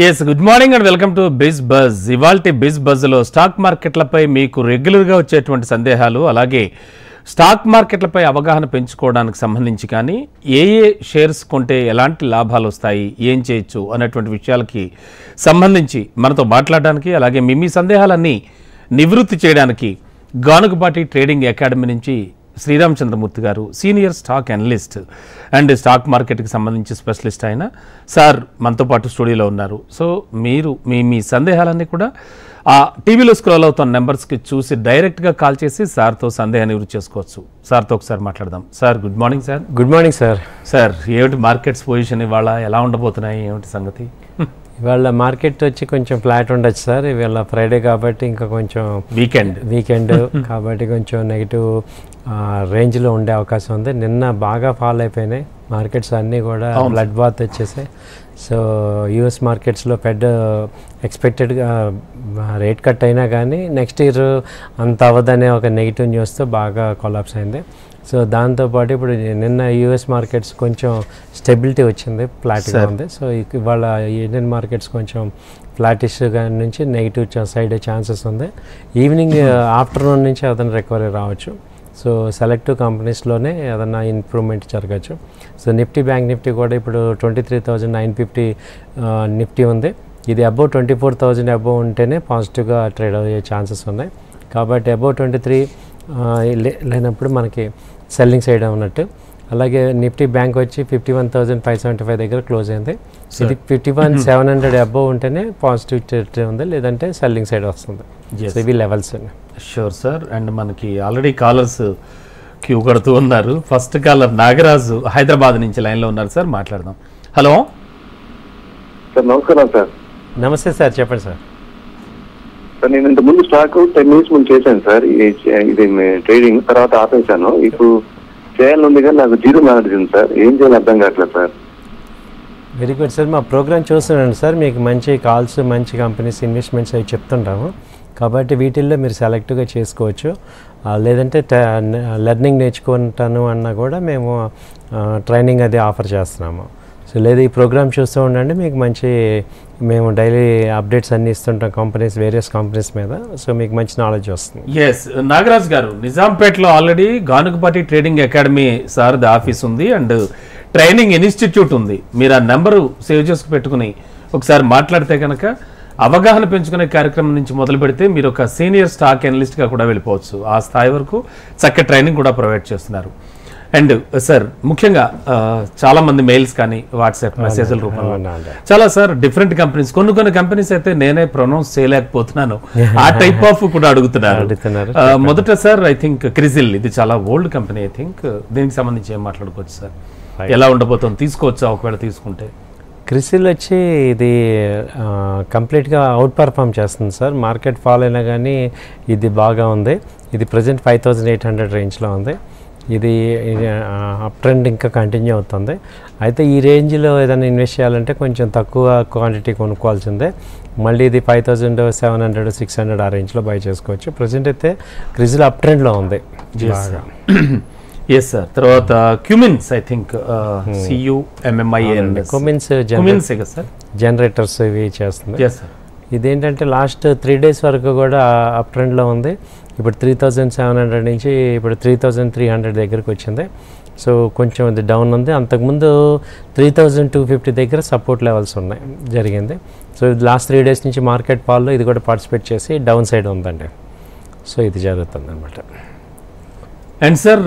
Yes, good morning and welcome to Biz Buzz. ఇవాల్టి బిజ్ బజ్లో stock మార్కెట్లపై మీకు రెగ్యులర్గా వచ్చేటువంటి సందేహాలు అలాగే స్టాక్ మార్కెట్లపై అవగాహన పెంచుకోవడానికి సంబంధించి కానీ ఏ షేర్స్ కొంటే ఎలాంటి లాభాలు వస్తాయి ఏం చేయొచ్చు అనేటువంటి విషయాలకి సంబంధించి మనతో మాట్లాడడానికి అలాగే మీ సందేహాలన్నీ నివృత్తి చేయడానికి గానుగపాటి ట్రేడింగ్ అకాడమీ నుంచి శ్రీరామచంద్రమూర్తి గారు senior stock analyst and stock మార్కెట్కి సంబంధించి స్పెషలిస్ట్ అయిన సార్ మనతో పాటు స్టూడియోలో ఉన్నారు. సో మీరు మీ సందేహాలన్నీ కూడా ఆ టీవీలో స్క్రోల్ అవుతున్న నెంబర్స్కి చూసి డైరెక్ట్గా కాల్ చేసి సార్తో సందేహాన్ని నివృత్తి చేసుకోవచ్చు. సార్తో ఒకసారి మాట్లాడదాం. Sir good morning sir. Good morning sir. Sir ఏమిటి మార్కెట్స్ పొజిషన్ ఇవాళ ఎలా ఉండబోతున్నాయి ఏమిటి సంగతి? ఇవాళ మార్కెట్ వచ్చి కొంచెం ఫ్లాట్ ఉండొచ్చు సార్. ఇవాళ ఫ్రైడే కాబట్టి ఇంకా కొంచెం వీకెండ్ కాబట్టి కొంచెం నెగిటివ్ రేంజ్లో ఉండే అవకాశం ఉంది. నిన్న బాగా ఫాల్ అయిపోయినాయి మార్కెట్స్ అన్నీ కూడా, బ్లడ్ బాత్ వచ్చేసాయి. సో యూఎస్ మార్కెట్స్లో ఫెడ్ ఎక్స్పెక్టెడ్గా రేట్ కట్ అయినా కానీ నెక్స్ట్ ఇయర్ అంత అవ్వదనే ఒక నెగిటివ్ న్యూస్తో బాగా కొలాప్స్ అయింది. సో దాంతోపాటు ఇప్పుడు నిన్న యూఎస్ మార్కెట్స్ కొంచెం స్టెబిలిటీ వచ్చింది, ఫ్లాట్గా ఉంది. సో ఇవాళ ఇండియన్ మార్కెట్స్ కొంచెం ఫ్లాటిష్గా నుంచి నెగిటివ్ సైడ్ ఛాన్సెస్ ఉంది. ఈవినింగ్ ఆఫ్టర్నూన్ నుంచి ఏదైనా రికవరీ రావచ్చు. సో సెలెక్టివ్ కంపెనీస్లోనే ఏదైనా ఇంప్రూవ్మెంట్ జరగచ్చు. సో నిఫ్టీ బ్యాంక్ నిఫ్టీ కూడా ఇప్పుడు 23,950 నిఫ్టీ ఉంది. ఇది అబౌవ్ 24,000 అబౌవ్ ఉంటేనే పాజిటివ్గా ట్రేడ్ అయ్యే ఛాన్సెస్ ఉన్నాయి. కాబట్టి అబౌవ్ 23 లేనప్పుడు మనకి సెల్లింగ్ సైడ్ ఉన్నట్టు. అలాగే నిఫ్టీ బ్యాంక్ వచ్చి 51,575 దగ్గర క్లోజ్ అయింది. ఇది 51,700 అబౌవ్ ఉంటేనే పాజిటివ్ ట్రేడ్ ఉంది, లేదంటే సెల్లింగ్ సైడ్ వస్తుంది. సో ఇవి లెవెల్స్. Sure sir. అండ్ మనకి ఆల్రెడీ కాలర్స్ క్యూ కడుతూ ఉన్నారు. ఫస్ట్ కాలర్ నాగరాజు హైదరాబాద్ నుంచి లైన్లో ఉన్నారు సార్, మాట్లాడదాం. హలో సార్, నమస్కారం సార్. నమస్తే సార్, చెప్పండి సార్. సార్ నేను ఇంత ముందు స్టాక్ 10 minutes ముందు చేశాను సార్, ఇది ట్రేడింగ్. తర్వాత ఆపేశాను. ఇప్పుడు చేయాలనుంది కానీ నాకు జీరో నాలెడ్జ్ ఉంది సార్, ఏం చేయాలి అర్థం కావట్లేదు సార్. Very good sir. మా ప్రోగ్రామ్ చూస్తున్నాను సార్, మీకు మంచి కాల్స్, మంచి కంపెనీస్, ఇన్వెస్ట్మెంట్స్ అవి చెప్తుంటాము. కాబట్టి వీటిల్లో మీరు సెలెక్ట్గా చేసుకోవచ్చు. లేదంటే లెర్నింగ్ నేర్చుకుంటాను అన్నా కూడా మేము ట్రైనింగ్ అది ఆఫర్ చేస్తున్నాము. సో లేదు ఈ ప్రోగ్రామ్ చూస్తూ ఉండండి, మీకు మంచి మేము డైలీ అప్డేట్స్ అన్నీ ఇస్తుంటాం కంపెనీస్, వేరియస్ కంపెనీస్ మీద. సో మీకు మంచి నాలెడ్జ్ వస్తుంది. ఎస్ నాగరాజ్ గారు, నిజాంపేటలో ఆల్రెడీ గానుగపాటి ట్రేడింగ్ అకాడమీ సార్ది ఆఫీస్ ఉంది అండ్ ట్రైనింగ్ ఇన్స్టిట్యూట్ ఉంది. మీరు ఆ నెంబరు సేవ్ చేసుకు పెట్టుకుని ఒకసారి మాట్లాడితే కనుక అవగాహన పెంచుకునే కార్యక్రమం నుంచి మొదలు పెడితే మీరు ఒక సీనియర్ స్టాక్ అనలిస్ట్గా కూడా వెళ్ళిపోవచ్చు. ఆ స్థాయి వరకు చక్కటి ట్రైనింగ్ కూడా ప్రొవైడ్ చేస్తున్నారు. అండ్ సార్ ముఖ్యంగా చాలా మంది మెయిల్స్ కానీ వాట్సాప్ మెసేజ్ల రూపంలో చాలా సార్ డిఫరెంట్ కంపెనీస్, కొన్ని కంపెనీస్ అయితే నేనే ప్రొనౌన్స్ చేయలేకపోతున్నాను, ఆ టైప్ ఆఫ్ కూడా అడుగుతున్నారు. మొదట సార్ ఐ థింక్ క్రిజిల్, ఇది చాలా ఓల్డ్ కంపెనీ. ఐ థింక్ దీనికి సంబంధించి ఏం మాట్లాడుకోవచ్చు సార్, ఎలా ఉండబోతుంది, తీసుకోవచ్చా ఒకవేళ తీసుకుంటే? క్రిసిల్ వచ్చి ఇది కంప్లీట్గా అవుట్ పర్ఫామ్ చేస్తుంది సార్. మార్కెట్ ఫాల్ అయినా కానీ ఇది బాగా ఉంది. ఇది ప్రజెంట్ 5,800 రేంజ్లో ఉంది. ఇది అప్ ట్రెండ్ ఇంకా కంటిన్యూ అవుతుంది. అయితే ఈ రేంజ్లో ఏదైనా ఇన్వెస్ట్ చేయాలంటే కొంచెం తక్కువ క్వాంటిటీ కొనుక్కోవాల్సిందే. మళ్ళీ ఇది 5,700, 600 ఆ రేంజ్లో బై చేసుకోవచ్చు. ప్రజెంట్ అయితే క్రిజిల్ అప్ ట్రెండ్లో ఉంది బాగా. Yes sir. తర్వాత Cummins, I think Cummins generators ఇవి చేస్తుంది. ఇదేంటంటే లాస్ట్ 3 days వరకు కూడా అప్ ట్రెండ్లో ఉంది. ఇప్పుడు 3,700 నుంచి ఇప్పుడు 3,300 దగ్గరికి వచ్చింది. సో కొంచెం ఇది డౌన్ ఉంది. అంతకుముందు 3,250 దగ్గర సపోర్ట్ లెవెల్స్ ఉన్నాయి జరిగింది. సో లాస్ట్ 3 days నుంచి మార్కెట్ ఫాల్లో ఇది కూడా పార్టిసిపేట్ చేసి డౌన్ సైడ్ ఉందండి. సో ఇది జరుగుతుంది అనమాట. అండ్ సార్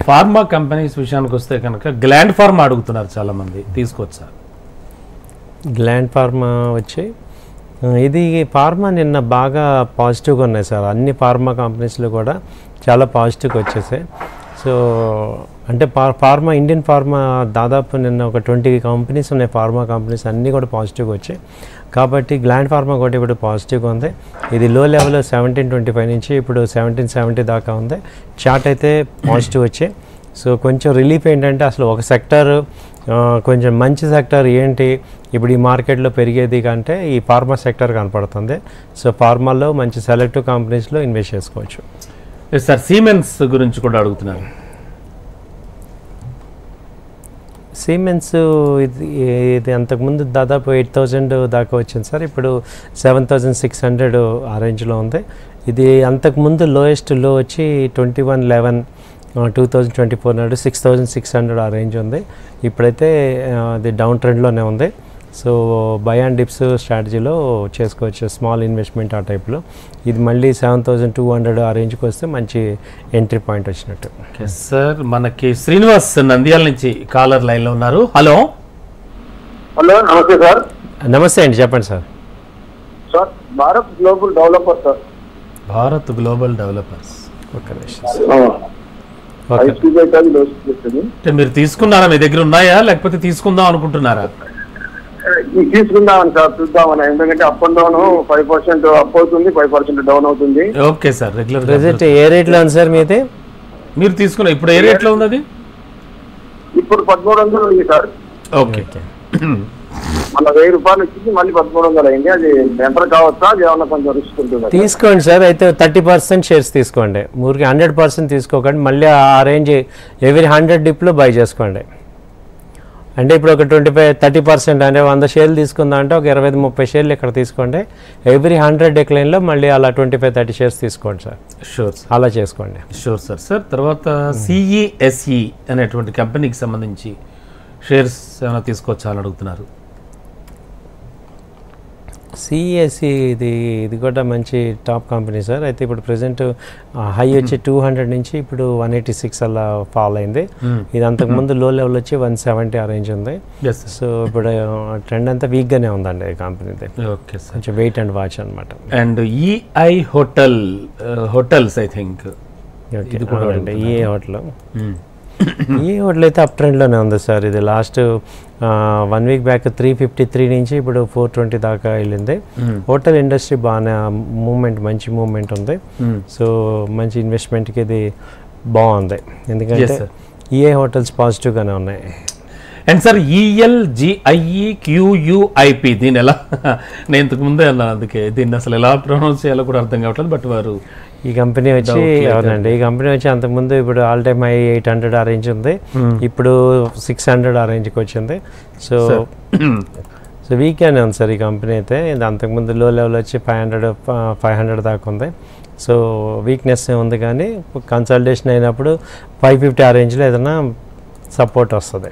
ఫార్మా కంపెనీస్ విషయానికి వస్తే కనుక గ్లాండ్ ఫార్మా అడుగుతున్నారు చాలామంది, తీసుకోవచ్చా? గ్లాండ్ ఫార్మా వచ్చి ఇది ఫార్మా నిన్న బాగా పాజిటివ్గా ఉన్నాయి సార్. అన్ని ఫార్మా కంపెనీస్లో కూడా చాలా పాజిటివ్గా వచ్చేసాయి. సో అంటే ఫార్మా, ఇండియన్ ఫార్మా దాదాపు నిన్న ఒక 20 కంపెనీస్ ఉన్నాయి. ఫార్మా కంపెనీస్ అన్నీ కూడా పాజిటివ్గా వచ్చాయి. కాబట్టి గ్లాండ్ ఫార్మా కూడా ఇప్పుడు పాజిటివ్గా ఉంది. ఇది లో లెవెల్ 1725 నుంచి ఇప్పుడు 1770 దాకా ఉంది. చార్ట్ అయితే పాజిటివ్ వచ్చాయి. సో కొంచెం రిలీఫ్ ఏంటంటే అసలు ఒక సెక్టర్, కొంచెం మంచి సెక్టర్ ఏంటి ఇప్పుడు ఈ మార్కెట్లో పెరిగేది కంటే ఈ ఫార్మా సెక్టర్ కనపడుతుంది. సో ఫార్మాలో మంచి సెలెక్టివ్ కంపెనీస్లో ఇన్వెస్ట్ చేసుకోవచ్చు. సార్ సీమెన్స్ గురించి కూడా అడుగుతున్నారు. సిమెన్స్ ఇది అంతకుముందు దాదాపు 8,000 దాకా వచ్చింది సార్. ఇప్పుడు 7,600 ఆ రేంజ్లో ఉంది. ఇది అంతకుముందు లోయెస్ట్ లో వచ్చి 2111 2024 నాడు 6,600 ఆ రేంజ్ ఉంది. ఇప్పుడైతే అది డౌన్ ట్రెండ్లోనే ఉంది. సో బై అండ్ డిప్స్ స్ట్రాటజీలో చేసుకోవచ్చు, స్మాల్ ఇన్వెస్ట్మెంట్ ఆ టైప్లో. ఇది మళ్ళీ 7,200 ఆ రేంజ్కి వస్తే మంచి ఎంట్రీ పాయింట్ వచ్చినట్టు. సార్ మనకి శ్రీనివాస్ నంద్యాల నుంచి కాలర్ లైన్లో ఉన్నారు. హలో హలో, నమస్తే సార్. నమస్తే అండి, చెప్పండి sir. Sir, Bharat global developer sir. Bharat global developers. ఒక నిమిషం. అంటే మీరు తీసుకున్నారా, మీ దగ్గర ఉన్నాయా లేకపోతే తీసుకుందాం అనుకుంటున్నారా? తీసుకుందామని సార్, చూద్దామని. ఎందుకంటే అప్ అండ్ డౌన్ 5% అప్ అవుతుంది, 5% డౌన్ అవుతుంది. ఓకే సార్, రెగ్యులర్ ప్రెజెంట్ ఏ రేట్లో ఉంది సార్ మీది? మీరు తీసుకున్న ఇప్పుడు ఏ రేట్లో ఉంది అది? ఇప్పుడు 1300 ఉంది సార్. ఓకే, మన 1000 రూపాయలు వచ్చింది, మళ్ళీ 1300 అయింది. అది ఎంటర్ కావచ్చా, అది ఏమన్నా కొంచెం రిస్క్ ఉంటుంది? తీసుకోండి సార్. అయితే 30% షేర్స్ తీసుకోండి, ఊరికి 100% తీసుకోకండి. మళ్ళీ ఆ రేంజ్ ఎవ్రీ 100 డిప్లో బై చేసుకోండి. అంటే ఇప్పుడు ఒక 30% అంటే 100 షేర్లు తీసుకుందాం అంటే ఒక 25-30 షేర్లు ఇక్కడ తీసుకోండి. ఎవ్రీ 100 డిక్లైన్లో మళ్ళీ అలా 25-30 షేర్స్ తీసుకోండి సార్. షూర్, అలా చేసుకోండి. Sure sir. సార్ తర్వాత సిఈఎస్ఈ అనేటువంటి కంపెనీకి సంబంధించి షేర్స్ ఏమైనా తీసుకోవచ్చా అని అడుగుతున్నారు. సిఎస్సి ఇది కూడా మంచి టాప్ కంపెనీ సార్. అయితే ఇప్పుడు ప్రజెంట్ హై వచ్చి 200 నుంచి ఇప్పుడు 186 అలా ఫాల్ అయింది. ఇది అంతకుముందు లో లెవెల్ వచ్చి 170 ఆ రేంజ్ ఉంది. సో ఇప్పుడు ట్రెండ్ అంతా వీక్గానే ఉందండి ఈ కంపెనీది. ఓకే సార్, కొంచెం వెయిట్ అండ్ వాచ్ అనమాట. And EI hotels I think ఇది కూడా అండి. ఈఏ హోటల్ అయితే అప్ ట్రెండ్లోనే ఉంది సార్. ఇది లాస్ట్ 1 వీక్ బ్యాక్ 353 నుంచి ఇప్పుడు 420 దాకా వెళ్ళింది. హోటల్ ఇండస్ట్రీ బాగానే మంచి మూవ్మెంట్ ఉంది. సో మంచి ఇన్వెస్ట్మెంట్కి ఇది బాగుంది, ఎందుకంటే ఈఏ హోటల్స్ పాజిటివ్గానే ఉన్నాయి. అండ్ సార్ ELGIEQUIP దీని ఎలా, నేను ఇంతకు ముందే అన్నాను, అందుకే దీన్ని అసలు ఎలా ప్రొనౌన్స్ చేయాలో కూడా అర్థం కావట్లేదు. బట్ వారు ఈ కంపెనీ వచ్చి అవునండి, ఈ కంపెనీ వచ్చి అంతకుముందు ఇప్పుడు ఆల్ టైమ్ హై 800 ఆ రేంజ్ ఉంది, ఇప్పుడు 600 ఆ రేంజ్కి వచ్చింది. సో వీక్గానే ఉంది సార్ ఈ కంపెనీ అయితే. ఇది అంతకుముందు లో లెవెల్ వచ్చి 500 దాకా ఉంది. సో వీక్నెస్ ఉంది, కానీ కన్సల్టేషన్ అయినప్పుడు 550 ఆ రేంజ్లో ఏదైనా సపోర్ట్ వస్తుంది.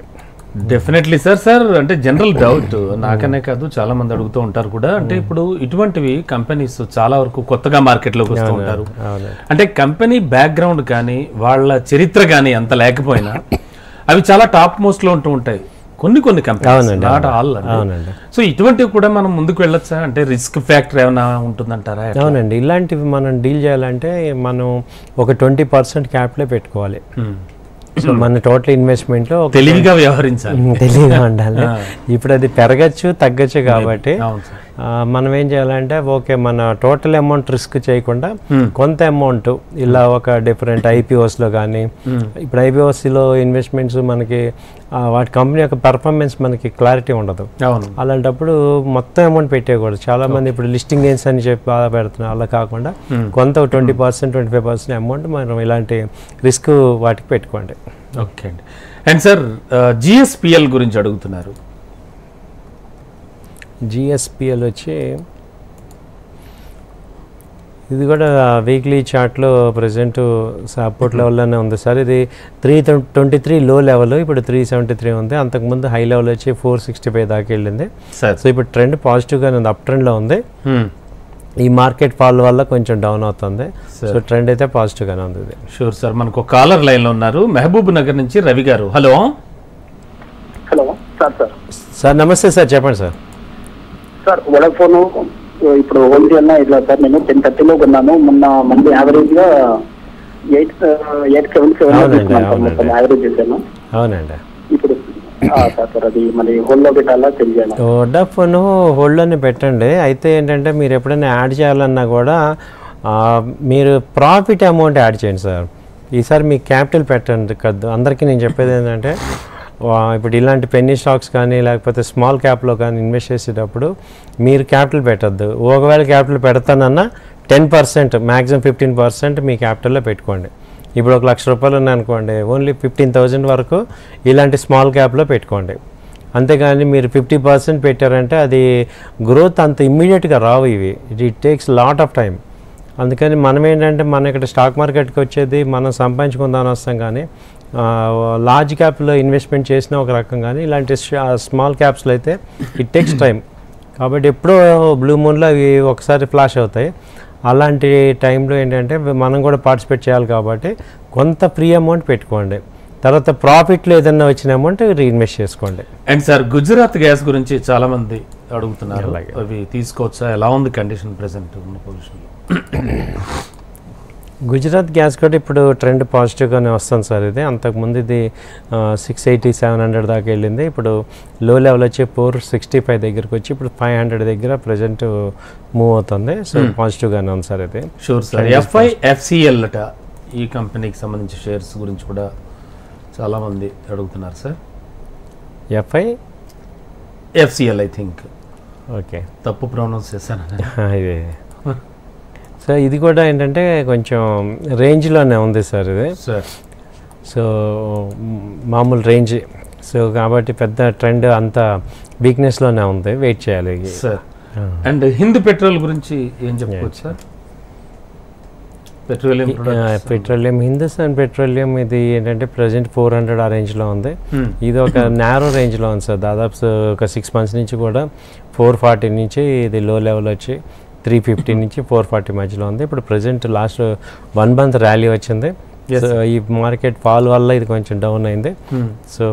Definitely sir. అంటే జనరల్ డౌట్ నాకనే కాదు, చాలా మంది అడుగుతూ ఉంటారు కూడా. అంటే ఇప్పుడు ఇటువంటివి కంపెనీస్ చాలా వరకు కొత్తగా మార్కెట్లోకి వస్తూ ఉంటారు. అంటే కంపెనీ బ్యాక్గ్రౌండ్ కానీ వాళ్ళ చరిత్ర కానీ అంత లేకపోయినా అవి చాలా టాప్ మోస్ట్ లో ఉంటూ ఉంటాయి కొన్ని కంపెనీస్, నాట్ ఆల్. సో ఇటువంటివి కూడా మనం ముందుకు వెళ్ళొచ్చా? అంటే రిస్క్ ఫ్యాక్టర్ ఏమైనా ఉంటుందంటారా? అవునండి, ఇలాంటివి మనం డీల్ చేయాలంటే మనం ఒక 20% క్యాపిటల్ పెట్టుకోవాలి. సో మన టోటల్ ఇన్వెస్ట్మెంట్లో తెలివిగా వ్యవహరించాలి, తెలివిగా ఉండాలి. ఇప్పుడు అది పెరగచ్చు తగ్గచ్చు, కాబట్టి మనం ఏం చేయాలంటే ఓకే మన టోటల్ అమౌంట్ రిస్క్ చేయకుండా కొంత అమౌంట్ ఇలా ఒక డిఫరెంట్ ఐపీఓస్లో కానీ, ఇప్పుడు ఐపీఓస్లో ఇన్వెస్ట్మెంట్స్ మనకి వాటి కంపెనీ యొక్క పెర్ఫార్మెన్స్ మనకి క్లారిటీ ఉండదు. అలాంటప్పుడు మొత్తం అమౌంట్ పెట్టేయకూడదు. చాలా మంది ఇప్పుడు లిస్టింగ్ గెయిన్స్ అని చెప్పి బాగా పెడుతున్నారు. అలా కాకుండా కొంత 20% 25% అమౌంట్ మనం ఇలాంటి రిస్క్ వాటికి పెట్టుకోండి. ఓకే అండి. అండ్ సార్ జిఎస్పిఎల్ గురించి అడుగుతున్నారు. జిఎస్పిఎల్ వచ్చి ఇది కూడా వీక్లీ చార్ట్లో ప్రజెంట్ సపోర్ట్ లెవెల్లోనే ఉంది సార్. ఇది 323 లో లెవెల్, ఇప్పుడు 373 ఉంది. అంతకుముందు హై లెవెల్ వచ్చి 465 దాకా వెళ్ళింది. సో ఇప్పుడు ట్రెండ్ పాజిటివ్గానే ఉంది, అప్ ట్రెండ్లో ఉంది. ఈ మార్కెట్ ఫాల్ వల్ల కొంచెం డౌన్ అవుతుంది. సో ట్రెండ్ అయితే పాజిటివ్గానే ఉంది. ఇది షూర్ సార్. మనకు కాలర్ లైన్లో ఉన్నారు, మహబూబ్ నగర్ నుంచి రవి గారు. Hello sir. నమస్తే సార్, చెప్పండి సార్. సార్ వోడాఫోన్ ఇప్పుడు హోల్డ్ చేయాలన్నా ఇట్లా సార్, నేను 1030లో కొన్నాను. మొన్న మంది యావరేజ్ గా 877 యావరేజ్ చేశాను. అవునండి. ఇప్పుడు సార్ అది మరి హోల్డ్ లో పెట్టాలా తెలియాలి? వోడాఫోన్ హోల్డ్లోనే పెట్టండి. అయితే ఏంటంటే మీరు ఎప్పుడైనా యాడ్ చేయాలన్నా కూడా మీరు ప్రాఫిట్ అమౌంట్ యాడ్ చేయండి సార్. ఈసారి మీ క్యాపిటల్ పెట్టండి కదా. అందరికీ నేను చెప్పేది ఏంటంటే ఇప్పుడు ఇలాంటి పెన్నీ స్టాక్స్ కానీ లేకపోతే స్మాల్ క్యాప్లో కానీ ఇన్వెస్ట్ చేసేటప్పుడు మీరు క్యాపిటల్ పెట్టద్దు. ఒకవేళ క్యాపిటల్ పెడతానన్నా 10%, మ్యాక్సిమం 15% మీ క్యాపిటల్లో పెట్టుకోండి. ఇప్పుడు 1 లక్ష రూపాయలు ఉన్నాయనుకోండి, ఓన్లీ 15,000 వరకు ఇలాంటి స్మాల్ క్యాప్లో పెట్టుకోండి. అంతేగాని మీరు 50% పెట్టారంటే అది గ్రోత్ అంత ఇమ్మీడియట్గా రావు. It takes lot of time. అందుకని మనం ఏంటంటే మన ఇక్కడ స్టాక్ మార్కెట్కి వచ్చేది మనం సంపాదించుకుందామని వస్తాం, కానీ లార్జ్ క్యాప్లో ఇన్వెస్ట్మెంట్ చేసిన ఒక రకం, కానీ ఇలాంటి స్మాల్ క్యాప్స్లో అయితే ఇట్ టేక్స్ టైం. కాబట్టి ఎప్పుడో బ్లూ మూన్లో అవి ఒకసారి ఫ్లాష్ అవుతాయి. అలాంటి టైంలో ఏంటంటే మనం కూడా పార్టిసిపేట్ చేయాలి. కాబట్టి కొంత ఫ్రీ అమౌంట్ పెట్టుకోండి, తర్వాత ప్రాఫిట్లో ఏదైనా వచ్చిన అమౌంట్ రీఇన్వెస్ట్ చేసుకోండి. అండ్ సార్, గుజరాత్ గ్యాస్ గురించి చాలా మంది అడుగుతున్నారు, అవి తీసుకోవచ్చా? ఎలా ఉంది కండిషన్ ప్రెసెంట్ ఉన్న పొజిషన్లో? గుజరాత్ గ్యాస్ కూడా ఇప్పుడు ట్రెండ్ పాజిటివ్గానే వస్తుంది సార్. ఇది అంతకుముందు ఇది 680-700 దాకా వెళ్ళింది. ఇప్పుడు లో లెవెల్ వచ్చి 465 దగ్గరకు వచ్చి ఇప్పుడు 500 దగ్గర ప్రజెంట్ మూవ్ అవుతుంది. సో పాజిటివ్గానే ఉంది సార్ ఇది. Sure sir. FIFCL అట, ఈ కంపెనీకి సంబంధించి షేర్స్ గురించి కూడా చాలామంది అడుగుతున్నారు sir. FIFCL I think, okay, తప్పు ప్రొనౌన్స్ చేశాను. ఇది సో ఇది కూడా ఏంటంటే కొంచెం రేంజ్లోనే ఉంది సార్ ఇది. సార్ సో మామూలు రేంజ్, సో కాబట్టి పెద్ద ట్రెండ్ అంత వీక్నెస్లోనే ఉంది, వెయిట్ చేయాలి సార్. అండ్ హింద్ పెట్రోల్ గురించి ఏం చెప్పుకోవచ్చు సార్? పెట్రోలియం, హిందుస్థాన్ పెట్రోలియం ఇది ఏంటంటే ప్రజెంట్ 400 ఆ రేంజ్లో ఉంది. ఇది ఒక నేరో రేంజ్లో ఉంది సార్. దాదాపు ఒక 6 మంత్స్ నుంచి కూడా 440 నుంచి ఇది లో లెవెల్ వచ్చి 350 నుంచి 440 మధ్యలో ఉంది. ఇప్పుడు ప్రజెంట్ లాస్ట్ 1 మంత్ ర్యాలీ వచ్చింది. సో ఈ మార్కెట్ ఫాల్ వల్ల ఇది కొంచెం డౌన్ అయింది. సో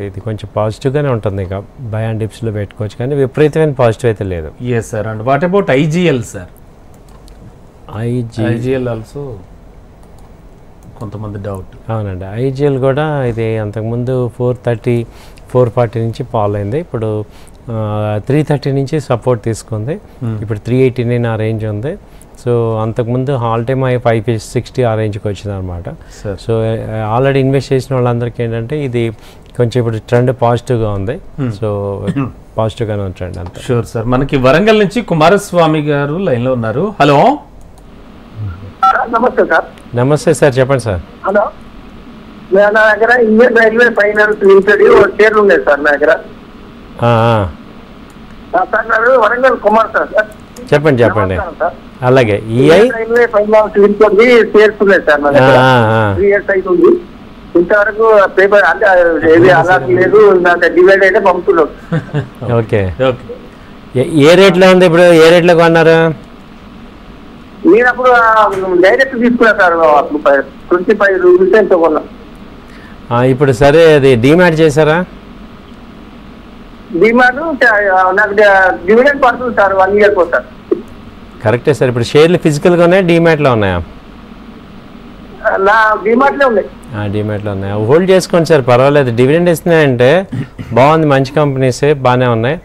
ఇది కొంచెం పాజిటివ్గానే ఉంటుంది, ఇక బై అండ్ డిప్స్లో పెట్టుకోవచ్చు, కానీ విపరీతమైన పాజిటివ్ అయితే లేదు. Yes sir. And what about IGL sir? IGL also కొంతమంది డౌట్. అవునండి, IGL కూడా ఇది అంతకుముందు 430-440 నుంచి ఫాల్ అయింది. ఇప్పుడు 330 నుంచి సపోర్ట్ తీసుకుంది. ఇప్పుడు 389 ఆ రేంజ్ ఉంది. సో అంతకుముందు ఆల్ టైమ్ 560 ఆ రేంజ్కి వచ్చింది అనమాట. సో ఆల్రెడీ ఇన్వెస్ట్ చేసిన వాళ్ళందరికీ ఏంటంటే ఇది కొంచెం ఇప్పుడు ట్రెండ్ పాజిటివ్గా ఉంది. సో పాజిటివ్గానే ఉంది ట్రెండ్ అంతా. Sure sir. మనకి వరంగల్ నుంచి కుమారస్వామి గారు లైన్లో ఉన్నారు. హలో. నమస్తే సార్. నమస్తే సార్, చెప్పండి సార్. హలో, నా దగ్గర ఇండియన్ రైల్వే ఫైనాన్స్ లిమిటెడ్ షేర్లు ఉన్నాయి సార్ నా దగ్గర. సార్ నాది వరంగల్ కుమార్ సార్. చెప్పండి చెప్పండి. అలాగే రైల్వే ఫైనాన్స్ లిమిటెడ్ షేర్స్ ఉన్నాయి సార్ నా దగ్గర. 3 years అవుతుంది. ఇంతవరకు పేపర్ అంటే ఏది అలా లేదు, నాకు డివైడ్ అయితే పంపుతున్నాం. ఓకే, ఏ రేట్లో ఉంది ఇప్పుడు? ఏ రేట్లో కొన్నారు? నేను అప్పుడు డైరెక్ట్ తీసుకున్నా సార్, 25 రూపీస్ ఎంతో కొన్నా. ఇప్పుడు సరే, అది డిమాట్ చేశారా? డిమాట్ నాకు డివిడెండ్ పడుతుంది సార్ 1 year సార్. కరెక్టే సార్. ఇప్పుడు షేర్లు ఫిజికల్గా ఉన్నాయా, డిమాట్లో ఉన్నాయా? నా డిమాట్లో ఉన్నాయి. డిమాట్లో ఉన్నాయా? హోల్డ్ చేసుకోండి సార్, పర్వాలేదు. డివిడెండ్ ఇస్తున్నాయంటే బాగుంది, మంచి కంపెనీసే బాగానే ఉన్నాయి.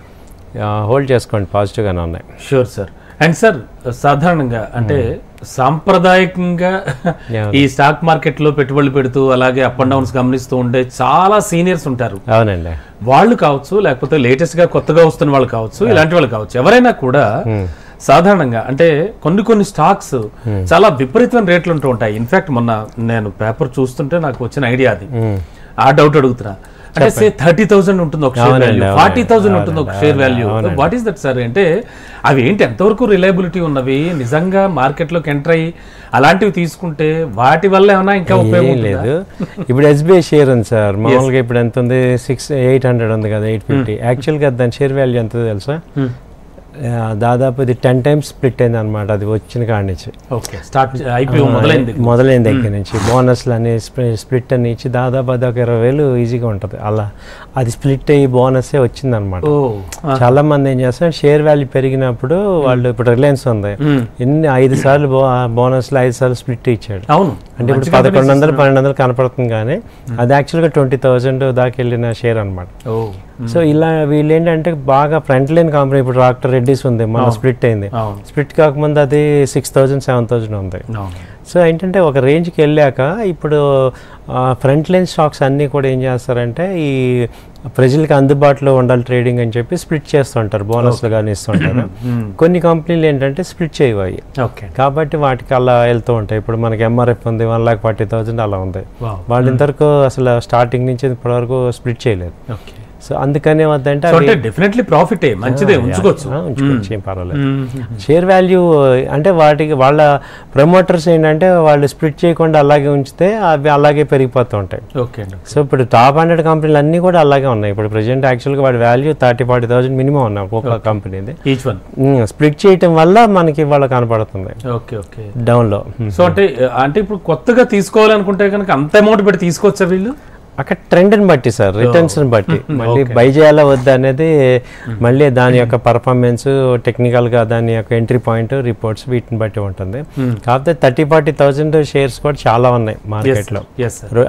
హోల్డ్ చేసుకోండి, పాజిటివ్గానే ఉన్నాయి. Sure sir. అండ్ సార్, సాధారణంగా అంటే సాంప్రదాయకంగా ఈ స్టాక్ మార్కెట్ లో పెట్టుబడులు పెడుతూ అలాగే అప్ అండ్ డౌన్స్ గమనిస్తూ ఉండే చాలా సీనియర్స్ ఉంటారు. అవునండి, వాళ్ళు కావచ్చు, లేకపోతే లేటెస్ట్ గా కొత్తగా వస్తున్న వాళ్ళు కావచ్చు, ఇలాంటి వాళ్ళు కావచ్చు, ఎవరైనా కూడా సాధారణంగా అంటే కొన్ని స్టాక్స్ చాలా విపరీతమైన రేట్లు ఉంటూ ఉంటాయి. ఇన్ఫాక్ట్ మొన్న నేను పేపర్ చూస్తుంటే నాకు వచ్చిన ఐడియా అది, ఆ డౌట్ అడుగుతున్నా. అంటే సే 30,000 ఉంటుంది ఒక షేర్ వాల్యూ, 40,000 ఉంటుంది ఒక share value. What is that sir? అంటే అవి ఏంటి, ఎంతవరకు రిలయబిలిటీ ఉన్నవి? నిజంగా మార్కెట్లోకి ఎంటర్ అయ్యి అలాంటివి తీసుకుంటే వాటి వల్ల ఏమైనా ఇంకా ఉపయోగం లేదు? ఇప్పుడు SBI షేర్ ఉంది సార్, మామూలుగా ఇప్పుడు ఎంత ఉంది? 800 ఉంది కదా, 850. యాక్చువల్గా దాని షేర్ వాల్యూ ఎంత తెలుసా? దాదాపు ఇది 10 times స్ప్లిట్ అయింది అనమాట. అది వచ్చిన కాడి నుంచి మొదలైంది దగ్గర నుంచి బోనస్లు అని స్ప్లిట్ అని ఇచ్చి దాదాపు అది ఒక 20,000 ఈజీగా ఉంటుంది. అలా అది స్ప్లిట్ అయ్యి బోనస్సే వచ్చింది అనమాట. చాలా మంది ఏం చేస్తారు, షేర్ వాల్యూ పెరిగినప్పుడు వాళ్ళు, ఇప్పుడు రిలయన్స్ ఉంది, 5 సార్లు బోనస్లు 5 సార్లు స్ప్లిట్ ఇచ్చాడు. అంటే ఇప్పుడు 1100-1200 కనపడుతుంది, కానీ అది యాక్చువల్గా 20,000 దాకా వెళ్ళిన షేర్ అనమాట. సో ఇలా వీళ్ళు ఏంటంటే బాగా ఫ్రంట్ లైన్ కంపెనీ. ఇప్పుడు డాక్టర్ రెడ్డిస్ ఉంది, మన స్ప్లిట్ అయింది. స్ప్లిట్ కాకముందు అది 6,000-7,000 ఉంది. సో ఏంటంటే ఒక రేంజ్కి వెళ్ళాక ఇప్పుడు ఫ్రంట్ లైన్ స్టాక్స్ అన్నీ కూడా ఏం చేస్తారంటే ఈ ప్రజలకి అందుబాటులో ఉండాలి ట్రేడింగ్ అని చెప్పి స్ప్లిట్ చేస్తుంటారు, బోనస్లు కానీ ఇస్తుంటారు. కొన్ని కంపెనీలు ఏంటంటే స్ప్లిట్ చేయవాయి, కాబట్టి వాటికి అలా వెళ్తూ ఉంటాయి. ఇప్పుడు మనకి ఎంఆర్ఎఫ్ ఉంది 1,40,000 అలా ఉంది. వాళ్ళు ఇంతవరకు అసలు స్టార్టింగ్ నుంచి ఇప్పటివరకు స్ప్లిట్ చేయలేదు. సో అందుకనే వద్దంటే డెఫినెట్లీ ప్రాఫిట్ మంచిదే, ఉంచుకోవచ్చు, ఏం పర్వాలేదు. షేర్ వాల్యూ అంటే వాటికి వాళ్ళ ప్రమోటర్స్ ఏంటంటే వాళ్ళు స్ప్లిట్ చేయకుండా అలాగే ఉంచితే అవి అలాగే పెరిగిపోతూ ఉంటాయి. సో ఇప్పుడు టాప్ 100 కంపెనీలు అన్నీ కూడా అలాగే ఉన్నాయి. ఇప్పుడు ప్రెజెంట్ యాక్చువల్గా వాడి వాల్యూ 30,000-40,000 మినిమం ఉన్నాయి ఒక్కొక్క కంపెనీది. స్ప్లిట్ చేయటం వల్ల మనకి వాళ్ళ కనపడుతుంది డౌన్లో. సో అంటే ఇప్పుడు కొత్తగా తీసుకోవాలనుకుంటే కనుక అంత అమౌంట్ పెట్టి తీసుకోవచ్చా వీళ్ళు? అక్కడ ట్రెండ్ని బట్టి సార్, రిటర్న్స్ని బట్టి మళ్ళీ బై చేయాలా వద్దా అనేది మళ్ళీ దాని యొక్క పర్ఫార్మెన్స్, టెక్నికల్గా దాని యొక్క ఎంట్రీ పాయింట్, రిపోర్ట్స్ వీటిని బట్టి ఉంటుంది. కాకపోతే 30,000-40,000 షేర్స్ కూడా చాలా ఉన్నాయి మార్కెట్లో,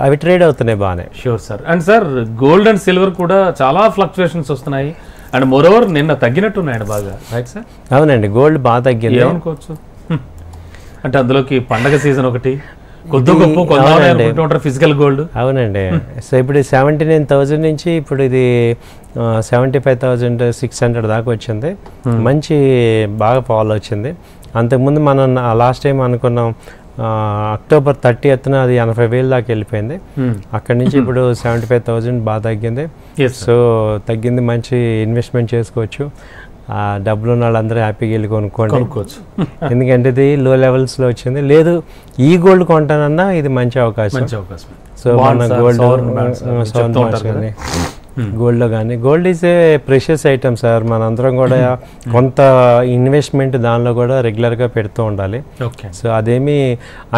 అవి ట్రేడ్ అవుతున్నాయి బాగానే. Sure sir. And sir gold and silver కూడా చాలా ఫ్లక్చుయేషన్స్ వస్తున్నాయి అండ్ మోరోవర్ నిన్న తగ్గినట్టున్నాయండి బాగా, రైట్ సార్? అవునండి, గోల్డ్ బాగా తగ్గింది అనుకోవచ్చు. అంటే అందులోకి పండగ సీజన్ ఒకటి, కొద్ది గొప్ప ఫిజికల్ గోల్డ్. అవునండి. సో ఇప్పుడు 79,000 నుంచి ఇప్పుడు ఇది 75,600 దాకా వచ్చింది. మంచి బాగా ఫాలో వచ్చింది. అంతకుముందు మనం లాస్ట్ టైం అనుకున్నాం అక్టోబర్ 30th అది 80,000 దాకా వెళ్ళిపోయింది. అక్కడి నుంచి ఇప్పుడు 75,000 బాగా తగ్గింది. సో తగ్గింది, మంచి ఇన్వెస్ట్మెంట్ చేసుకోవచ్చు. డబ్బులు ఉన్న వాళ్ళందరూ హ్యాపీగా వెళ్ళి కొనుక్కోవచ్చు. ఎందుకంటే ఇది లో లెవెల్స్లో వచ్చింది. లేదు ఈ గోల్డ్ కొంటానన్నా ఇది మంచి అవకాశం. సో మన గోల్డ్లో కానీ, gold is a precious item sir. మనందరం కూడా కొంత ఇన్వెస్ట్మెంట్ దానిలో కూడా రెగ్యులర్గా పెడుతూ ఉండాలి. సో అదేమి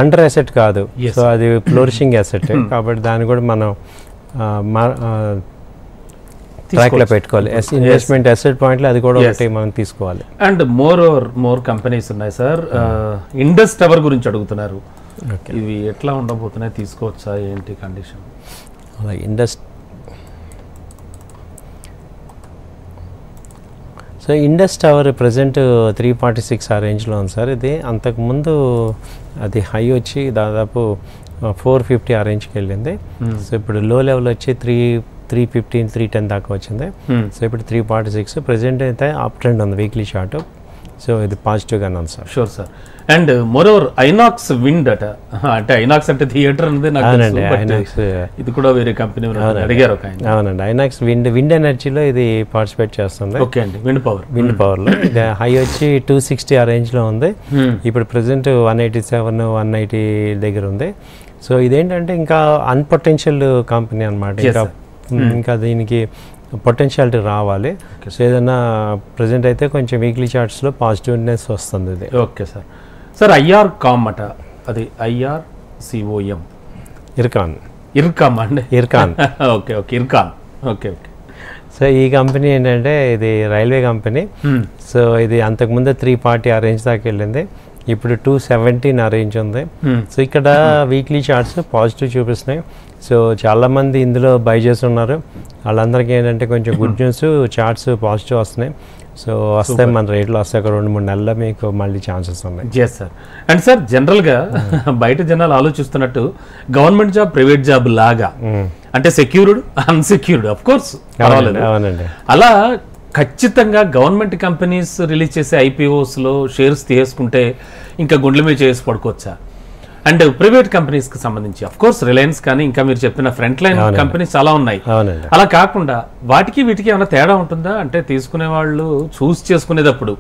అండర్ అసెట్ కాదు, సో అది ఫ్లోరిషింగ్ అసెట్. కాబట్టి దాన్ని కూడా మనం ట్రాక్లో పెట్టుకోవాలి. ఇన్వెస్ట్మెంట్ అసెట్ పాయింట్లో అది కూడా ఒకటి మనం తీసుకోవాలి. అండ్ మోర్ కంపెనీస్ ఉన్నాయి సార్. ఇండస్ టవర్ గురించి అడుగుతున్నారు, ఇవి ఎట్లా ఉండబోతున్నాయి, తీసుకోవచ్చా, ఏంటి condition? So Indus tower present 346 ఆ రేంజ్లో ఉంది సార్. ఇది అంతకుముందు అది హై వచ్చి దాదాపు 450 ఆ రేంజ్కి వెళ్ళింది. సో ఇప్పుడు లో లెవెల్ వచ్చి 315, 310 దాకా వచ్చింది. సో ఇప్పుడు 346 ప్రజెంట్ అయితే అప్ ట్రెండ్ ఉంది వీక్లీ చార్ట్. సో ఇది పాజిటివ్గానే ఉంది sir. Sure sir. And moreover INOX wind అట, అంటే ఐనాక్స్ అంటే థియేటర్ అనేది ఇది కూడా వేరే కంపెనీ అడిగారు. అవునండి, ఐనాక్స్ విండ్ ఎనర్జీలో ఇది పార్టిసిపేట్ చేస్తుంది. ఓకే అండి, విండ్ పవర్లో ఇది హై వచ్చి 260 ఆ రేంజ్లో ఉంది. ఇప్పుడు ప్రజెంట్ 187, 190 దగ్గర ఉంది. సో ఇదేంటంటే ఇంకా అన్పొటెన్షియల్ కంపెనీ అనమాట. ఇంకా దీనికి పొటెన్షియాలిటీ రావాలి. సో ఏదైనా ప్రజెంట్ అయితే కొంచెం వీక్లీ చార్ట్స్లో పాజిటివ్నెస్ వస్తుంది ఇది. Okay sir. Sir IR com అట, అది IRCOM ఇర్కామ్ అండి. Ircon okay Ircon. Okay. So ఈ కంపెనీ ఏంటంటే ఇది రైల్వే కంపెనీ. సో ఇది అంతకుముందు 340 ఆ రేంజ్ దాకా వెళ్ళింది. ఇప్పుడు 217 ఆ రేంజ్ ఉంది. సో ఇక్కడ వీక్లీ చార్ట్స్ పాజిటివ్ చూపిస్తున్నాయి. సో చాలామంది ఇందులో బై చేస్తున్నారు. వాళ్ళందరికీ ఏంటంటే కొంచెం గుడ్ న్యూస్, చార్ట్స్ పాజిటివ్ వస్తున్నాయి. సో వస్తాయి, మన రేట్లో వస్తాయి. ఒక 2-3 నెలల్లో మీకు మళ్ళీ ఛాన్సెస్ ఉన్నాయి. Yes sir. అండ్ సార్ జనరల్గా బయట జనాలు ఆలోచిస్తున్నట్టు గవర్నమెంట్ జాబ్, ప్రైవేట్ జాబ్ లాగా అంటే సెక్యూర్డ్, అన్సెక్యూర్డ్, ఆఫ్ కోర్స్ అవునండి. అలా ఖచ్చితంగా గవర్నమెంట్ కంపెనీస్ రిలీజ్ చేసే IPOsలో షేర్స్ తీసుకుంటే ఇంకా గుండెల మీద చేసి పడుకోవచ్చా? అండ్ ప్రైవేట్ కంపెనీస్కి సంబంధించి అఫ్ కోర్స్ రిలయన్స్ కానీ ఇంకా మీరు చెప్పిన ఫ్రంట్ లైన్ కంపెనీస్ చాలా ఉన్నాయి. అలా కాకుండా వాటికి వీటికి ఏమైనా తేడా ఉంటుందా? అంటే తీసుకునే వాళ్ళు చూస్ చేసుకునేటప్పుడు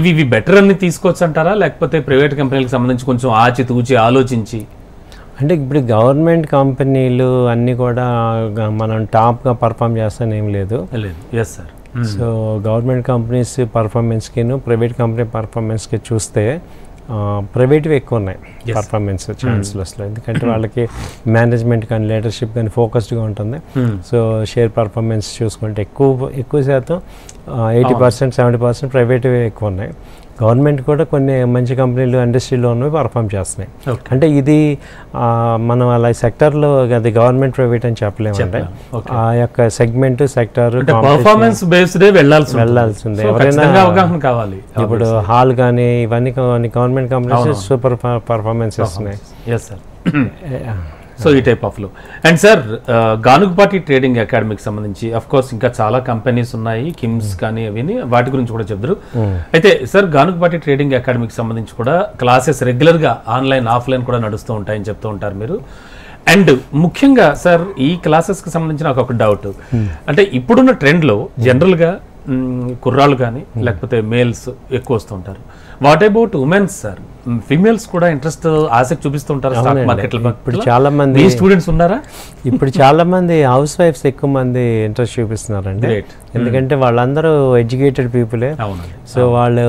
ఇవి బెటర్ అని తీసుకోవచ్చు అంటారా, లేకపోతే ప్రైవేట్ కంపెనీలకు సంబంధించి కొంచెం ఆచితూచి ఆలోచించి? అంటే ఇప్పుడు గవర్నమెంట్ కంపెనీలు అన్నీ కూడా మనం టాప్గా పర్ఫామ్ చేస్తాను ఏం లేదు. Yes sir. So government companies పర్ఫార్మెన్స్కిను ప్రైవేట్ కంపెనీ పర్ఫార్మెన్స్కి చూస్తే ప్రైవేట్వి ఎక్కువ ఉన్నాయి పర్ఫార్మెన్స్ ఛాన్సెస్లో. ఎందుకంటే వాళ్ళకి మేనేజ్మెంట్ కానీ లీడర్షిప్ కానీ ఫోకస్డ్గా ఉంటుంది. సో షేర్ పర్ఫార్మెన్స్ చూసుకుంటే ఎక్కువ శాతం 80%, 70% ప్రైవేట్వి ఎక్కువ ఉన్నాయి. గవర్నమెంట్ కూడా కొన్ని మంచి కంపెనీలు ఇండస్ట్రీలో ఉన్నవి పర్ఫామ్ చేస్తున్నాయి. అంటే ఇది మనం అలా సెక్టర్లో అది గవర్నమెంట్ ప్రైవేట్ అని చెప్పలేమంటే ఆ యొక్క సెగ్మెంట్ సెక్టర్ పర్ఫార్మెన్స్ బేస్డ్ వెళ్ళాల్సిందే. ఎవరైనా అవగాహన కావాలి. ఇప్పుడు హాల్ కానీ ఇవన్నీ గవర్నమెంట్ కంపెనీస్ సూపర్ పర్ఫార్మెన్స్ ఇస్తున్నాయి. సో ఈ టైప్ ఆఫ్లో. అండ్ సార్ గానుగపాటి ట్రేడింగ్ అకాడమీకి సంబంధించి అఫ్ కోర్స్ ఇంకా చాలా కంపెనీస్ ఉన్నాయి, కిమ్స్ కానీ అవిని, వాటి గురించి కూడా చెప్తారు. అయితే సార్ గానుగపాటి ట్రేడింగ్ అకాడమీకి సంబంధించి కూడా క్లాసెస్ రెగ్యులర్గా ఆన్లైన్ ఆఫ్లైన్ కూడా నడుస్తూ ఉంటాయని చెప్తూ ఉంటారు మీరు. అండ్ ముఖ్యంగా సార్ ఈ క్లాసెస్కి సంబంధించిన ఒక డౌట్, అంటే ఇప్పుడున్న ట్రెండ్లో జనరల్గా కుర్రాళ్ళు కానీ లేకపోతే మేల్స్ ఎక్కువ వస్తుంటారు. What about women's sir? Females కూడా ఇంట్రెస్ట్ ఆసక్తి చూపిస్తుంటారు స్టాక్ మార్కెట్లో. ఇప్పుడు చాలా మంది స్టూడెంట్స్ ఉన్నారా? ఇప్పుడు చాలా మంది హౌస్ వైఫ్స్ ఎక్కువ మంది ఇంట్రెస్ట్ చూపిస్తున్నారండి. ఎందుకంటే వాళ్ళందరూ ఎడ్యుకేటెడ్ పీపులే. సో వాళ్ళు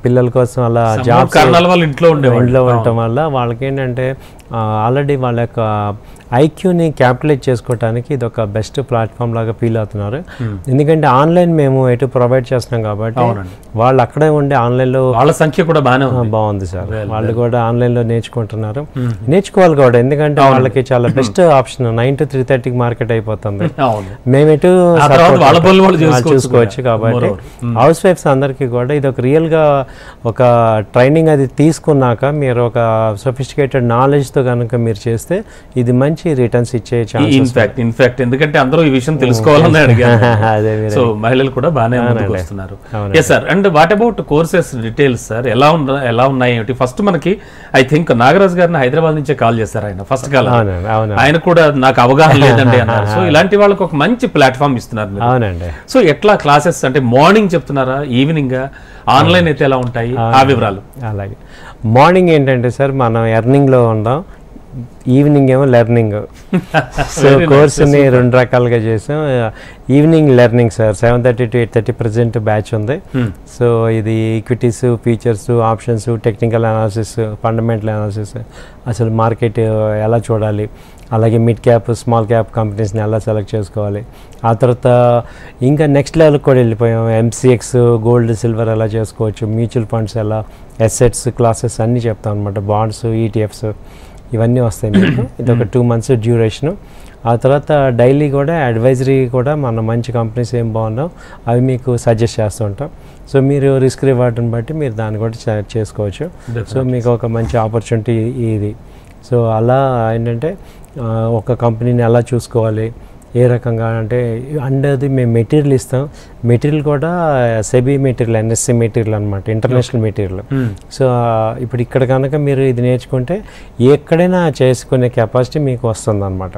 పిల్లల కోసం అలా జాబ్ ఇంట్లో ఉండటం వల్ల వాళ్ళకి ఏంటంటే ఆల్రెడీ వాళ్ళ యొక్క ఐక్యూని క్యాపిటలైజ్ చేసుకోవడానికి ఇది ఒక బెస్ట్ ప్లాట్ఫామ్ లాగా ఫీల్ అవుతున్నారు. ఎందుకంటే ఆన్లైన్ మేము ఎటు ప్రొవైడ్ చేస్తున్నాం కాబట్టి వాళ్ళు అక్కడే ఉండే ఆన్లైన్లో వాళ్ళ సంఖ్య కూడా బాగుంది సార్. వాళ్ళు కూడా ఆన్లైన్లో నేర్చుకుంటున్నారు, నేర్చుకోవాలి కూడా. ఎందుకంటే వాళ్ళకి చాలా బెస్ట్ ఆప్షన్ 9 to 3:30 మార్కెట్ అయిపోతుంది. మేము ఎటు చూసుకోవచ్చు కాబట్టి హౌస్ వైఫ్స్ అందరికీ కూడా ఇది ఒక రియల్గా ఒక ట్రైనింగ్ అది తీసుకున్నాక మీరు ఒక సొఫిస్టికేటెడ్ నాలెడ్జ్తో కనుక మీరు చేస్తే ఇది మంచి రిటర్న్స్ ఇచ్చే ఛాన్స్. ఇన్ఫాక్ట్ ఎందుకంటే అందరూ ఈ విషయం తెలుసుకోవాలని అడిగారు. సో మహిళలు కూడా బాగానే ముందుకు వస్తున్నారు. Yes sir. And what about courses details sir? ఎలా ఉన్నాయి ఏమిటి? ఫస్ట్ మనకి ఐ థింక్ నాగరాజ్ గారిని హైదరాబాద్ నుంచే కాల్ చేశారు ఆయన ఫస్ట్ కాల్. ఆయన కూడా నాకు అవగాహన లేదండి అన్నారు. సో ఇలాంటి వాళ్ళకి ఒక మంచి ప్లాట్ఫామ్ ఇస్తున్నారు. అవునండి. సో ఎట్లా క్లాసెస్ అంటే మార్నింగ్ చెప్తున్నారా, ఈవినింగ్, ఆన్లైన్ అయితే ఎలా ఉంటాయి ఆ వివరాలు? అలాగే మార్నింగ్ ఏంటంటే సార్ మనం ఎర్నింగ్లో ఉందాం, ఈవినింగ్ ఏమో లెర్నింగ్. సో కోర్సుని 2 రకాలుగా చేసాం. Evening learning sir 7:30 to 8:30 present batch ఉంది. సో ఇది equities, features, options, technical analysis, fundamental analysis, అసలు మార్కెట్ ఎలా చూడాలి, అలాగే మిడ్ క్యాప్, స్మాల్ క్యాప్ కంపెనీస్ని ఎలా సెలెక్ట్ చేసుకోవాలి. ఆ తర్వాత ఇంకా నెక్స్ట్ లెవెల్కి కూడా వెళ్ళిపోయాం. MCX, గోల్డ్, సిల్వర్ ఎలా చేసుకోవచ్చు, మ్యూచువల్ ఫండ్స్ ఎలా, అసెట్స్ క్లాసెస్ అన్నీ చెప్తాం అనమాట. బాండ్స్, ETFs ఇవన్నీ వస్తాయి మీకు. ఇది ఒక 2 months డ్యూరేషను. ఆ తర్వాత డైలీ కూడా అడ్వైజరీ కూడా మన మంచి కంపెనీస్ ఏం బాగున్నావు అవి మీకు సజెస్ట్ చేస్తూ ఉంటాం. సో మీరు రిస్క్ రివార్డ్ని బట్టి మీరు దాన్ని కూడా చేసుకోవచ్చు. సో మీకు ఒక మంచి ఆపర్చునిటీ ఇది. సో అలా ఏంటంటే ఒక కంపెనీని ఎలా చూసుకోవాలి, ఏ రకంగా అంటే అండేది మేము మెటీరియల్ ఇస్తాం. మెటీరియల్ కూడా సెబీ మెటీరియల్, NSE మెటీరియల్ అనమాట, ఇంటర్నేషనల్ మెటీరియల్. సో ఇప్పుడు ఇక్కడ కనుక మీరు ఇది నేర్చుకుంటే ఎక్కడైనా చేసుకునే కెపాసిటీ మీకు వస్తుంది అనమాట.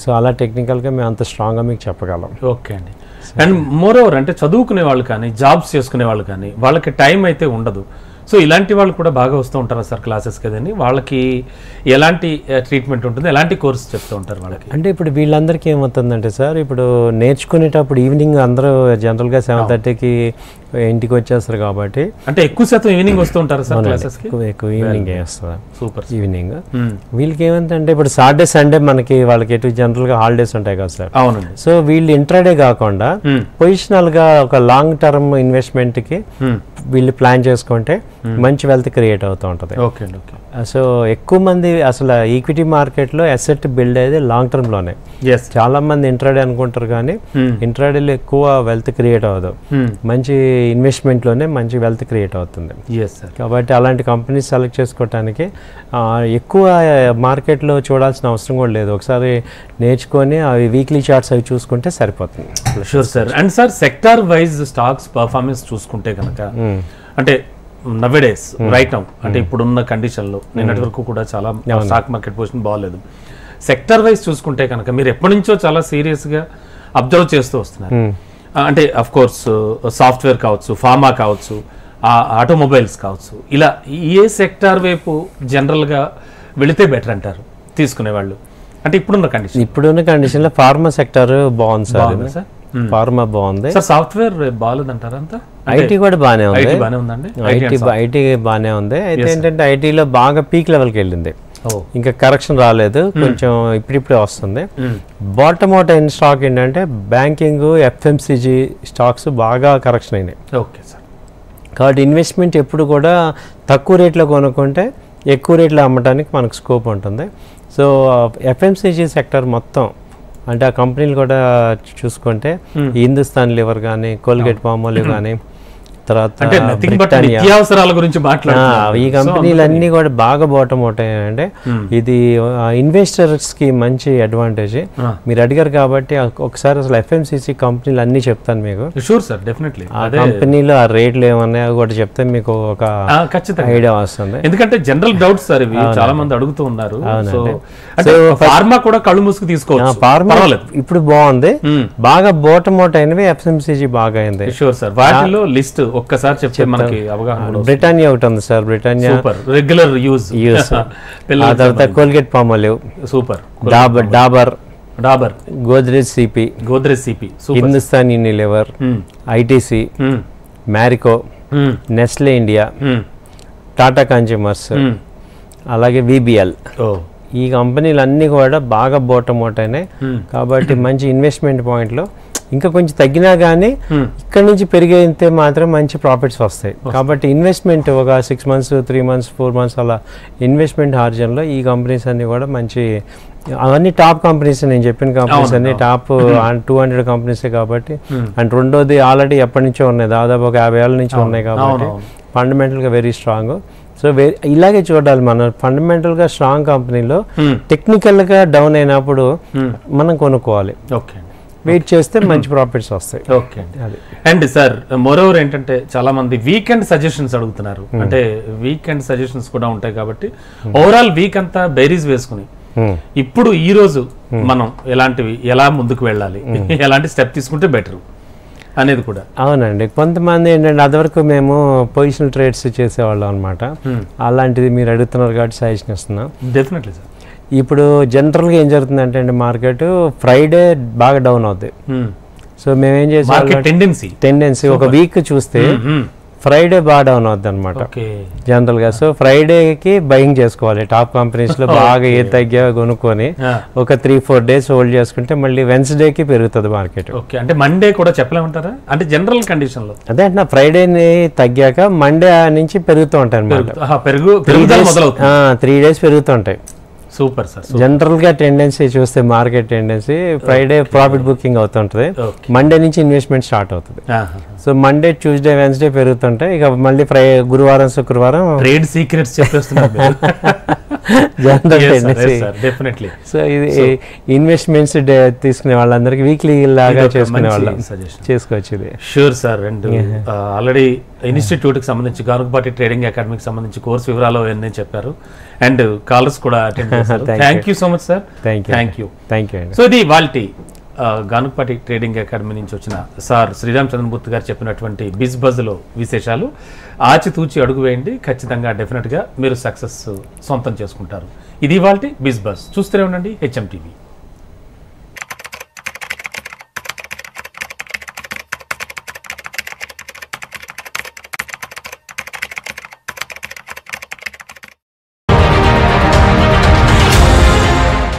సో అలా టెక్నికల్గా మేము అంత స్ట్రాంగ్గా మీకు చెప్పగలం. ఓకే అండి. అండ్ మోర్ ఓవర్ అంటే చదువుకునే వాళ్ళు కానీ జాబ్స్ చేసుకునే వాళ్ళు కానీ వాళ్ళకి టైం అయితే ఉండదు. సో ఇలాంటి వాళ్ళు కూడా బాగా వస్తూ ఉంటారా సార్ క్లాసెస్ కదండి? వాళ్ళకి ఎలాంటి ట్రీట్మెంట్ ఉంటుంది, ఎలాంటి కోర్స్ చెప్తూ ఉంటారు వాళ్ళకి? అంటే ఇప్పుడు వీళ్ళందరికీ ఏమవుతుందంటే సార్, ఇప్పుడు నేర్చుకునేటప్పుడు ఈవినింగ్ అందరూ జనరల్గా 7:30కి ఇంటికి వచ్చేస్తారు కాబట్టి అంటే ఎక్కువ శాతం ఈవినింగ్ వస్తూ ఉంటారు సార్ క్లాసెస్కి? ఎక్కువ ఈవినింగ్ వేస్తారు. సూపర్. ఈవినింగ్ వీళ్ళకి ఏమంటే ఇప్పుడు సాటర్డే సండే మనకి వాళ్ళకి ఎటు జనరల్గా హాలిడేస్ ఉంటాయి కదా సార్. అవునండి. సో వీళ్ళు ఇంట్రాడే కాకుండా పొజిషనల్గా ఒక లాంగ్ టర్మ్ ఇన్వెస్ట్మెంట్కి వీళ్ళు ప్లాన్ చేసుకుంటే మంచి వెల్త్ క్రియేట్ అవుతూ ఉంటుంది. సో ఎక్కువ మంది అసలు ఈక్విటీ మార్కెట్లో అసెట్ బిల్డ్ అయ్యేది లాంగ్ టర్మ్లోనే. చాలా మంది ఇంట్రాడే అనుకుంటారు కానీ ఇంట్రాడేలో ఎక్కువ వెల్త్ క్రియేట్ అవ్వదు, మంచి ఇన్వెస్ట్మెంట్లోనే మంచి వెల్త్ క్రియేట్ అవుతుంది. కాబట్టి అలాంటి కంపెనీస్ సెలెక్ట్ చేసుకోవటానికి ఎక్కువ మార్కెట్లో చూడాల్సిన అవసరం కూడా లేదు. ఒకసారి నేర్చుకొని అవి వీక్లీ చార్ట్స్ అవి చూసుకుంటే సరిపోతుంది. Sure sir. And sir sector wise stocks performance చూసుకుంటే కనుక అంటే నవేడేస్ రైట్ నౌ అంటే ఇప్పుడున్న కండిషన్లో నిన్నటి వరకు కూడా చాలా స్టాక్ మార్కెట్ పొజిషన్ బాగాలేదు. సెక్టర్ వైజ్ చూసుకుంటే కనుక మీరు ఎప్పటి నుంచో చాలా సీరియస్గా అబ్జర్వ్ చేస్తూ వస్తున్నారు. అంటే అఫ్ కోర్స్ సాఫ్ట్వేర్ కావచ్చు, ఫార్మా కావచ్చు, ఆటోమొబైల్స్ కావచ్చు, ఇలా ఏ సెక్టార్ వైపు జనరల్గా వెళితే బెటర్ అంటారు తీసుకునేవాళ్ళు? అంటే ఇప్పుడున్న కండిషన్లో ఫార్మా సెక్టర్ బాగుంది సార్. ఫార్మా బాగుంది సార్. సాఫ్ట్వేర్ బాగాలేదంటారా? అంతా ఐటీ కూడా బాగానే ఉంది. ఐటీ బాగానే ఉంది. అయితే ఏంటంటే ఐటీలో బాగా పీక్ లెవెల్కి వెళ్ళింది, ఇంకా కరెక్షన్ రాలేదు, కొంచెం ఇప్పుడిప్పుడే వస్తుంది. బాటమ్ అవుట్ అయిన స్టాక్ ఏంటంటే బ్యాంకింగ్, FMCG స్టాక్స్ బాగా కరెక్షన్ అయినాయి. Okay sir. కాబట్టి ఇన్వెస్ట్మెంట్ ఎప్పుడు కూడా తక్కువ రేట్లో కొనుక్కుంటే ఎక్కువ రేట్లో అమ్మడానికి మనకు స్కోప్ ఉంటుంది. సో FMCG సెక్టర్ మొత్తం అంటే ఆ కంపెనీలు కూడా చూసుకుంటే హిందుస్థాన్ లివర్ కానీ, కోల్గేట్ పామోలివ్ కానీ, తర్వాత అంటే nothing but బ్రిటానియా. నిత్యావసరాల గురించి మాట్లాడుతున్నారు. ఈ కంపెనీలన్నీ కూడా బాగా బాటం అవుతాయంటే ఇది ఇన్వెస్టర్స్ కి మంచి అడ్వాంటేజ్. మీరు అడిగారు కాబట్టి ఒకసారి అసలు FMCG కంపెనీలు అన్ని చెప్తాను మీకు. Sure sir, definitely. ఆ కంపెనీలో ఆ రేట్లు ఏమన్నాయో కూడా చెప్తే మీకు ఒక ఐడియా వస్తుంది. ఎందుకంటే జనరల్ డౌట్స్ సార్ ఇవి, చాలా మంది అడుగుతూ ఉన్నారు. సో అంటే ఫార్మా కూడా కళ్ళు మూసుకు తీసుకోవచ్చు. ఫార్మా ఇప్పుడు బాగుంది, బాగా బోటమోట్ అయినవి FMCG బాగా అయింది. షూర్ సార్, వాటిలో లిస్ట్ ఒక్కసారి చెప్తే మనకి అవగాహన. బ్రిటానియా ఒకటి ఉంది sir, Britannia super, regular use. ఆ తర్వాత Colgate Palmolive, super. Dabur, Godrej CP, Hindustan Unilever, ITC, Marico, Nestle India, Tata consumers, అలాగే VBL. ఈ కంపెనీలు అన్నీ కూడా బాగా బోటమోట్ అయినాయి. కాబట్టి మంచి ఇన్వెస్ట్మెంట్ పాయింట్లో ఇంకా కొంచెం తగ్గినా కానీ ఇక్కడ నుంచి పెరిగితే మాత్రం మంచి ప్రాఫిట్స్ వస్తాయి. కాబట్టి ఇన్వెస్ట్మెంట్ ఒక 6 months 3 months 4 months అలా ఇన్వెస్ట్మెంట్ హార్జన్లో ఈ కంపెనీస్ అన్నీ కూడా మంచి, అవన్నీ టాప్ కంపెనీస్. నేను చెప్పిన కంపెనీస్ అన్ని టాప్ 200 కంపెనీసే కాబట్టి. అండ్ రెండోది ఆల్రెడీ ఎప్పటి నుంచో ఉన్నాయి, దాదాపు ఒక 50 ఏళ్ళ నుంచి ఉన్నాయి కాబట్టి ఫండమెంటల్గా వెరీ స్ట్రాంగ్. సో ఇలాగే చూడాలి మనం, ఫండమెంటల్గా స్ట్రాంగ్ కంపెనీలో టెక్నికల్గా డౌన్ అయినప్పుడు మనం కొనుక్కోవాలి. ఓకే, వెయిట్ చేస్తే మంచి ప్రాఫిట్స్ వస్తాయి. ఓకే అండ్ సార్, మోరోవర్ ఏంటంటే చాలా మంది వీకెండ్ సజెషన్స్ అడుగుతున్నారు. అంటే వీకెండ్ సజెషన్స్ కూడా ఉంటాయి కాబట్టి ఓవరాల్ వీక్ అంతా బేరీస్ వేసుకుని ఇప్పుడు ఈ రోజు మనం ఎలా ముందుకు వెళ్ళాలి, ఎలాంటి స్టెప్ తీసుకుంటే బెటర్ అనేది కూడా. అవునండి, కొంతమంది ఏంటంటే అదివరకు మేము పొజిషనల్ ట్రేడ్స్ చేసేవాళ్ళం అనమాట. అలాంటిది మీరు అడుగుతున్నారు కాబట్టి సజెషన్ ఇస్తున్నాం. Definitely sir. ఇప్పుడు జనరల్గా ఏం జరుగుతుందంటే అండి, మార్కెట్ ఫ్రైడే బాగా డౌన్ అవుతుంది. సో మేమేం చేసాం, టెండెన్సీ ఒక వీక్ చూస్తే ఫ్రైడే బాగా డౌన్ అవుద్ది అనమాట జనరల్గా. సో ఫ్రైడేకి బయింగ్ చేసుకోవాలి టాప్ కంపెనీస్లో, బాగా ఏ తగ్గా కొనుక్కొని ఒక 3-4 days హోల్డ్ చేసుకుంటే మళ్ళీ వెన్స్డేకి పెరుగుతుంది మార్కెట్. అంటే మండే కూడా చెప్పలేమంటారా? అంటే జనరల్ కండిషన్లో అదే అంటే ఫ్రైడేని తగ్గాక మండే నుంచి పెరుగుతూ ఉంటాయి అనమాట. 3 days పెరుగుతుంటాయి. Super sir. జనరల్ గా టెండెన్సీ చూస్తే market tendency Friday profit booking అవుతుంటది, మండే నుంచి ఇన్వెస్ట్మెంట్ స్టార్ట్ అవుతుంది. సో మండే, ట్యూస్డే, వెన్స్డే పెరుగుతుంటాయి. ఇక మళ్ళీ గురువారం, శుక్రవారం ట్రేడ్ సీక్రెట్స్ చెప్పేస్తున్నారు. సో ఇది ఇన్వెస్ట్మెంట్స్ తీసుకునే వాళ్ళందరికీ వీక్లీ లాగా చేసుకునే వాళ్ళం చేసుకోవచ్చు ఇది. Sure sir. And already institute కి సంబంధించి గానుగపాటి ట్రేడింగ్ అకాడమీకి సంబంధించి కోర్స్ వివరాలు అన్నీ చెప్పారు. అండ్ కాలర్స్ కూడా అటెండ్ చేశారు. Thank you so much sir. Thank you. So ఇది వాల్టి గానుగపాటి ట్రేడింగ్ అకాడమీ నుంచి వచ్చిన సార్ శ్రీరామ్ చంద్రమూర్తి గారు చెప్పినటువంటి బిజ్ బజ్లో విశేషాలు. ఆచితూచి అడుగు వేయండి, ఖచ్చితంగా డెఫినెట్గా మీరు సక్సెస్ సొంతం చేసుకుంటారు. ఇది వాల్టి బిజ్ బజ్. చూస్తూనే ఉండండి HM TV.